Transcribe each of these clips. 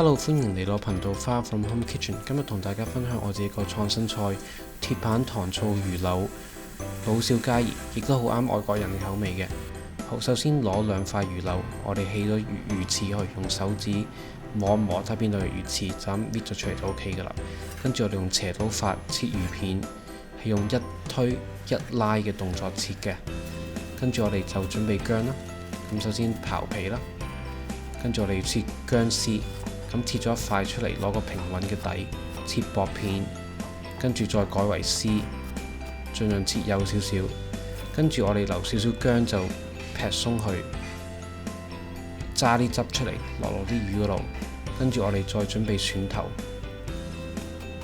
Hello， 歡迎嚟到頻道 Far From Home Kitchen。今日同大家分享我自己個創新菜鐵板糖醋魚柳，老少皆宜，亦都好啱外國人嘅口味嘅。好，首先攞2塊魚柳，我哋起咗魚刺去，用手指摸一摸睇邊度有魚刺，就咁搣咗出嚟就 OK 噶啦。跟住我哋用斜刀法切魚片，係用一推一拉嘅動作切嘅。跟住我哋就準備薑啦。咁首先刨皮啦，跟住我哋要切薑絲。咁切咗一塊出嚟，攞個平穩嘅底，切薄片，跟住再改為絲，盡量切幼少少。跟住我哋留少少薑就劈鬆佢，揸啲汁出嚟落啲魚嗰度。跟住我哋再準備蒜頭，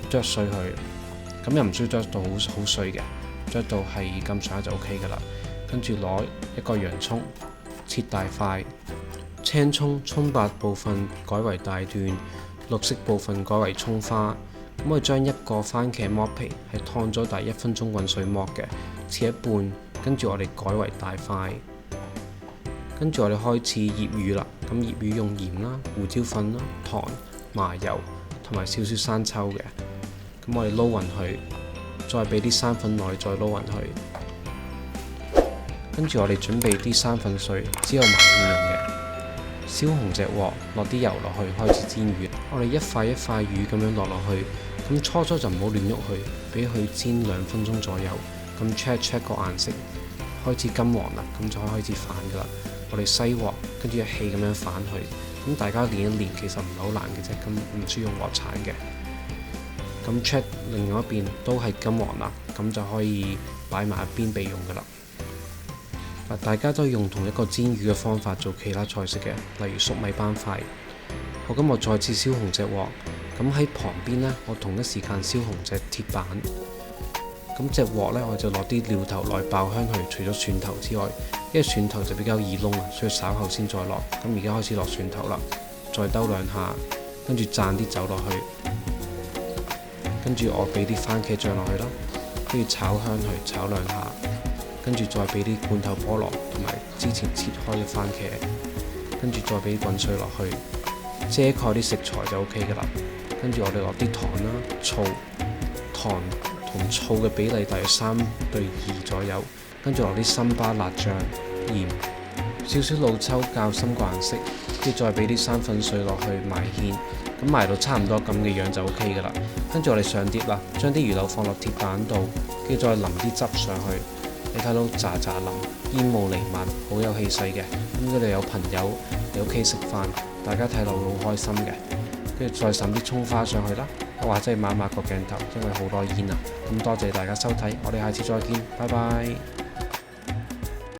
剁碎佢。咁又唔需要剁到好碎嘅，剁到係咁上下就 OK 噶啦。跟住攞一個洋葱，切大塊。青葱葱白部分改為大段，綠色部分改為葱花。咁我將一個番茄剝皮係燙咗大1分鐘滾水剝嘅，切一半，跟住我哋改為大塊。跟住我哋開始醃魚啦。咁醃魚用鹽啦、胡椒粉啦、糖、麻油同埋少少生抽嘅。咁我哋撈勻佢，再俾啲生粉落去，再撈勻佢。跟住我哋準備啲生粉水，之後麻醬用嘅。燒紅隻鑊，落啲油落去，開始煎魚。我哋一塊一塊魚咁樣落去，咁初就唔好亂喐佢，俾佢煎2分鐘左右。咁 check 個顏色，開始金黃啦，咁就可以開始反噶啦。我哋西鑊，跟住一氣咁樣反佢。咁大家練一練，其實唔係好難嘅啫，咁唔需要用鑊鏟嘅。咁 check 另外一邊都係金黃啦，咁就可以擺埋一邊備用噶啦。大家都用同一個煎魚嘅方法做其他菜式嘅，例如粟米斑塊。好，咁我再次燒紅隻鑊，咁喺旁邊呢，我同一時間燒紅隻鐵板。咁隻鑊呢，我就落啲料頭來爆香佢，除咗蒜頭之外，因為蒜頭就比較易燶啊，所以稍後先再落。咁而家開始落蒜頭啦，再兜2下，跟住灒啲酒落去，跟住我俾啲番茄醬落去啦，跟住炒香佢，炒2下。跟住再俾啲罐頭菠蘿同埋之前切開嘅番茄，跟住再俾滾水落去，遮蓋啲食材就 OK 噶啦。跟住我哋落啲糖啦、醋，糖同醋嘅比例大約3:2左右。跟住落啲辛巴辣醬、鹽，少少老抽較深個顏色，跟住再俾啲生粉水落去埋芡，咁埋到差唔多咁嘅樣就 OK 噶啦。跟住我哋上碟啦，將啲魚柳放落鐵板度，跟住再淋啲汁上去。你睇到喳喳淋，煙霧彌漫，好有氣勢嘅。咁佢哋有朋友嚟屋企食飯，大家睇落會好開心嘅。跟住再滲啲葱花上去啦，或者係抹個鏡頭，因為好多煙啊。咁多謝大家收睇，我哋下次再見，拜拜。